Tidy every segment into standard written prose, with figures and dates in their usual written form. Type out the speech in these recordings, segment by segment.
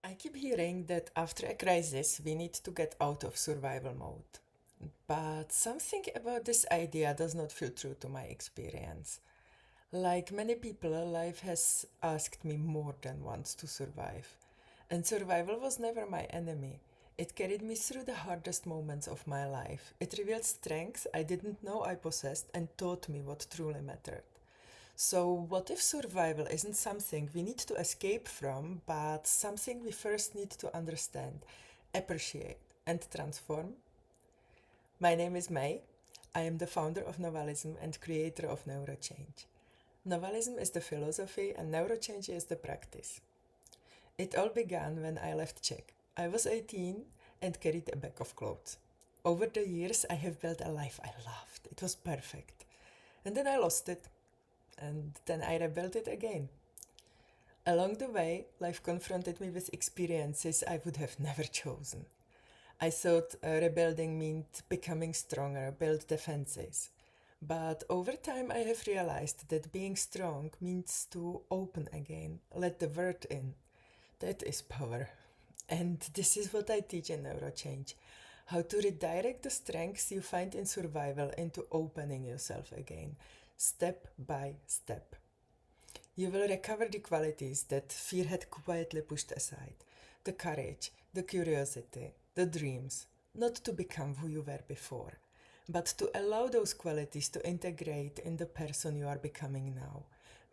I keep hearing that after a crisis, we need to get out of survival mode. But something about this idea does not feel true to my experience. Like many people, life has asked me more than once to survive. And survival was never my enemy. It carried me through the hardest moments of my life. It revealed strengths I didn't know I possessed and taught me what truly mattered. So, what if survival isn't something we need to escape from, but something we first need to understand, appreciate, and transform? My name is May. I am the founder of Novalism and creator of Neurochange. Novalism is the philosophy and Neurochange is the practice. It all began when I left Czech. I was 18 and carried a bag of clothes. Over the years, I have built a life I loved. It was perfect. And then I lost it. And then I rebuilt it again. Along the way, life confronted me with experiences I would have never chosen. I thought rebuilding meant becoming stronger, build defenses. But over time, I have realized that being strong means to open again, let the word in. That is power. And this is what I teach in Neurochange, how to redirect the strengths you find in survival into opening yourself again, step by step. You will recover the qualities that fear had quietly pushed aside, the courage, the curiosity, the dreams, not to become who you were before, but to allow those qualities to integrate in the person you are becoming now,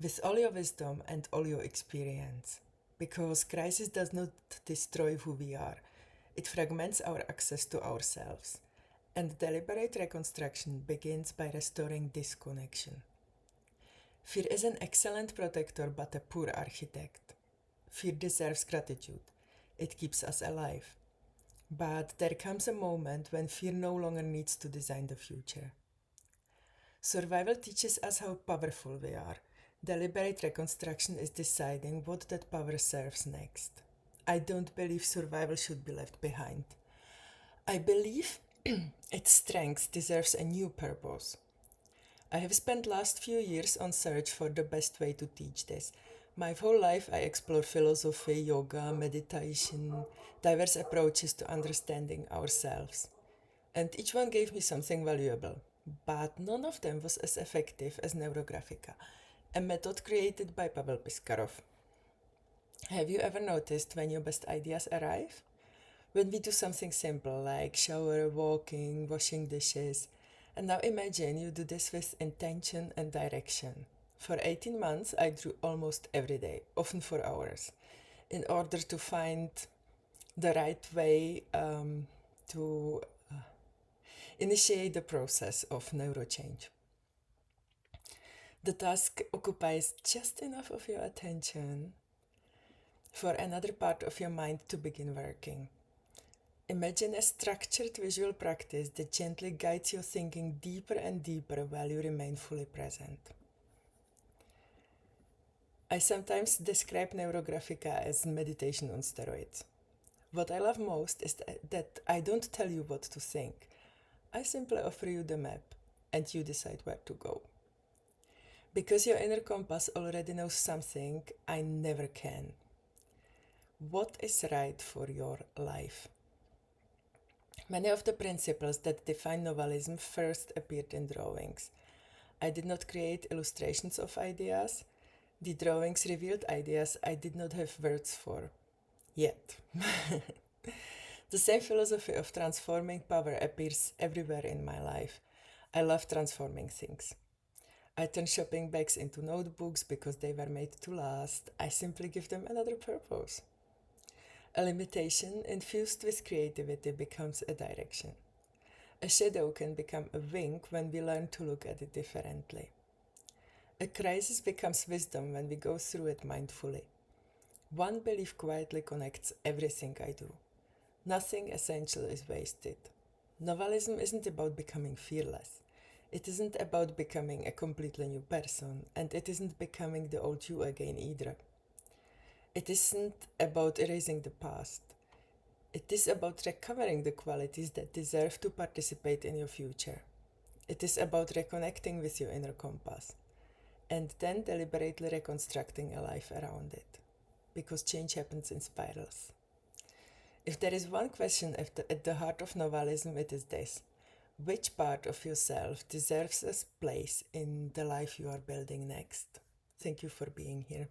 with all your wisdom and all your experience. Because crisis does not destroy who we are, it fragments our access to ourselves. And deliberate reconstruction begins by restoring this connection. Fear is an excellent protector but a poor architect. Fear deserves gratitude. It keeps us alive. But there comes a moment when fear no longer needs to design the future. Survival teaches us how powerful we are. Deliberate reconstruction is deciding what that power serves next. I don't believe survival should be left behind. I believe its strength deserves a new purpose. I have spent last few years on search for the best way to teach this. My whole life I explore philosophy, yoga, meditation, diverse approaches to understanding ourselves. And each one gave me something valuable. But none of them was as effective as Neurographica, a method created by Pavel Piskarov. Have you ever noticed when your best ideas arrive? When we do something simple like shower, walking, washing dishes. And now imagine you do this with intention and direction. For 18 months, I drew almost every day, often for hours, in order to find the right way to initiate the process of neurochange. The task occupies just enough of your attention for another part of your mind to begin working. Imagine a structured visual practice that gently guides your thinking deeper and deeper while you remain fully present. I sometimes describe Neurographica as meditation on steroids. What I love most is that I don't tell you what to think. I simply offer you the map and you decide where to go. Because your inner compass already knows something I never can. What is right for your life? Many of the principles that define novalism first appeared in drawings. I did not create illustrations of ideas. The drawings revealed ideas I did not have words for. Yet. The same philosophy of transforming power appears everywhere in my life. I love transforming things. I turn shopping bags into notebooks because they were made to last. I simply give them another purpose. A limitation infused with creativity becomes a direction. A shadow can become a wing when we learn to look at it differently. A crisis becomes wisdom when we go through it mindfully. One belief quietly connects everything I do. Nothing essential is wasted. Novalism isn't about becoming fearless. It isn't about becoming a completely new person, and it isn't becoming the old you again either. It isn't about erasing the past. It is about recovering the qualities that deserve to participate in your future. It is about reconnecting with your inner compass and then deliberately reconstructing a life around it. Because change happens in spirals. If there is one question at the heart of novelism, it is this: which part of yourself deserves a place in the life you are building next? Thank you for being here.